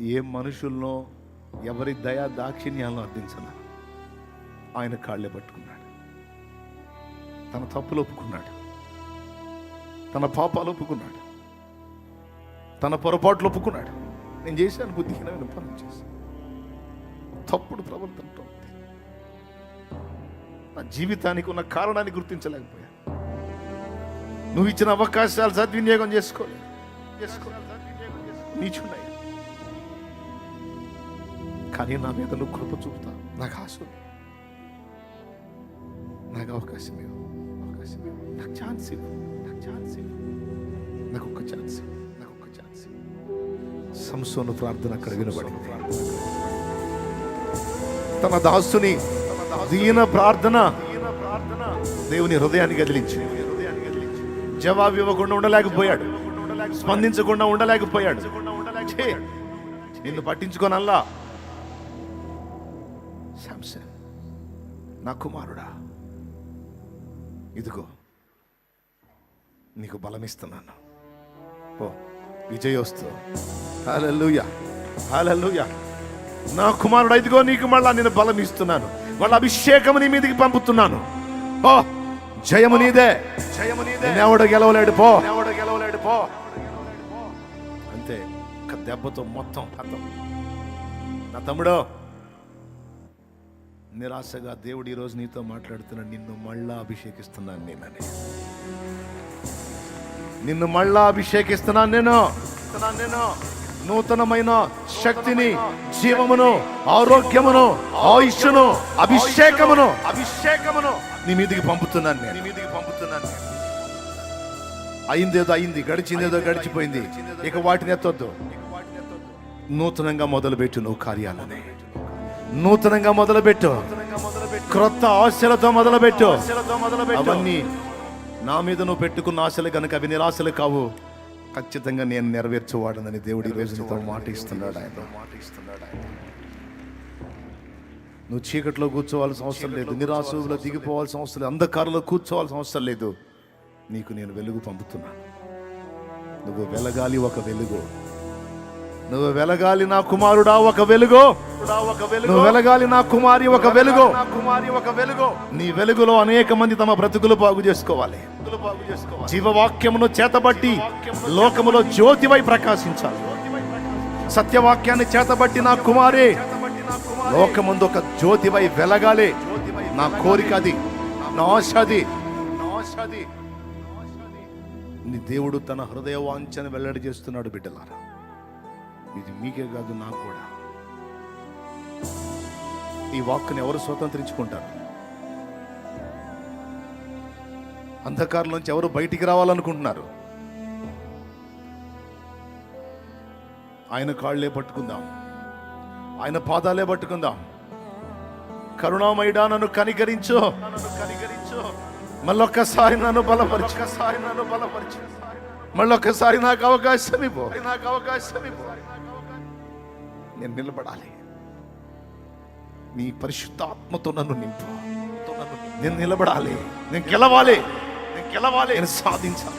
ఏ మనుషుల్లో ఎవరి దయా దాక్షిణ్యాలను అర్థించను. ఆయన కాళ్ళే పట్టుకున్నాడు. తన తప్పులు ఒప్పుకున్నాడు, తన పాపాలు ఒప్పుకున్నాడు, తన పొరపాట్లు ఒప్పుకున్నాడు. నేను చేశాను, బుద్ధిహీనమైన పనులు చేశాను, తప్పుడు ప్రవర్తనతో నా జీవితానికి ఉన్న కారణాన్ని గుర్తించలేకపోయా. నువ్వు ఇచ్చిన అవకాశాలు సద్వినియోగం చేసుకోలేదు. నీచున్నాయి, కానీ నా మీద నువ్వు కృప చూపుతా. నాకు ఆశ ఉంది. నాకు అవకాశం ఇవ్వు, నాకు ఛాన్స్ ఇవ్వు, నాకు ఒక్క ఛాన్స్. సంసోను ప్రార్థన అక్కడ వినబడింది. తన దాసుని దీన ప్రార్థన దేవుని హృదయాన్ని కదిలించి జవాబు ఇవ్వకుండా ఉండలేకపోయాడు, స్పందించకుండా ఉండలేకపోయాడు. నిన్ను పట్టించుకోనల్లా. శాంసన్, నా కుమారుడా, ఇదిగో నీకు బలమిస్తున్నాను, ఓ విజయోస్తు. హల్లెలూయా, హల్లెలూయా. నా కుమారుడు, ఇదిగో నీకు మళ్ళా నేను బలం ఇస్తున్నాను, వాళ్ళ అభిషేకము నీ మీదకి పంపుతున్నాను. ఓ జయము నీదే, ఎవడు గెలవలేడు పో. అంతే, ఒక దెబ్బతో మొత్తం హతం. నా తమ్ముడు, నిరాశగా దేవుడు ఈరోజు నీతో మాట్లాడుతున్నాడు. నిన్ను మళ్ళా అభిషేకిస్తున్నాను నిన్ను మళ్ళా అభిషేకిస్తున్నాను నేను. నూతనమైన శక్తిని, జీవమును, ఆరోగ్యమును, ఆయుష్ను, అభిషేకమును నీ మీదికి పంపుతున్నాను నేను. అయిందేదో అయింది, గడిచిందేదో గడిచిపోయింది, ఇక వాటిని ఎత్తొద్దు. నూతనంగా మొదలుపెట్టు నువ్వు కార్యాలని. నూతనంగా మొదలుపెట్టు, క్రొత్త ఆశలతో మొదలుపెట్టు. అవన్నీ నా మీద నువ్వు పెట్టుకున్న ఆశలు కనుక అవి నిరాశలు కావు. ఖచ్చితంగా నేను నెరవేర్చువాడనని దేవుడు ఈ రోజు నీతో మాట ఇస్తున్నాడు. ఆయన నువ్వు చీకట్లో కూర్చోవాల్సిన అవసరం లేదు, నిరాశలో దిగిపోవాల్సిన అవసరం లేదు, అంధకారంలో కూర్చోవాల్సిన అవసరం లేదు. నీకు నేను వెలుగు పంపుతున్నాను. నువ్వు వెలగాలి ఒక వెలుగు. నువ్వు వెలగాలి నా కుమారుడా ఒక వెలుగు. నువ్వు వెలగాలి నా కుమారి ఒక వెలుగు. నీ వెలుగులో అనేక మంది తమ బ్రతుకులు బాగు చేసుకోవాలి. జీవవాక్యమును చేతబట్టి లోకములో జ్యోతివై ప్రకాశించాలి. సత్యవాక్యాన్ని చేతబట్టి నా కుమారి లోకముందు ఒక జ్యోతివై వెలగాలి. నా కోరిక అది, నా ఆశ అది. నీ దేవుడు తన హృదయ వాంఛను వెల్లడి చేస్తున్నాడు. బిడ్డలారా, ఇది మీకే కాదు, నాకు కూడా. ఈ వాక్కుని ఎవరు స్వతంత్రించుకుంటారు? అంధకారం నుంచి ఎవరు బయటికి రావాలనుకుంటున్నారు? ఆయన కాళ్ళే పట్టుకుందాం, ఆయన పాదాలే పట్టుకుందాం. కరుణామయుడా, నన్ను కనికరించు, మళ్ళొక్కసారి నన్ను బలపరచు, మళ్ళొక్కసారి నాకు అవకాశం ఇవ్వు. నేను నిలబడాలి. నీ పరిశుద్ధాత్మతో నన్ను నింపు. నేను నిలబడాలి, నేను గెలవాలి, నేను సాధించాలి.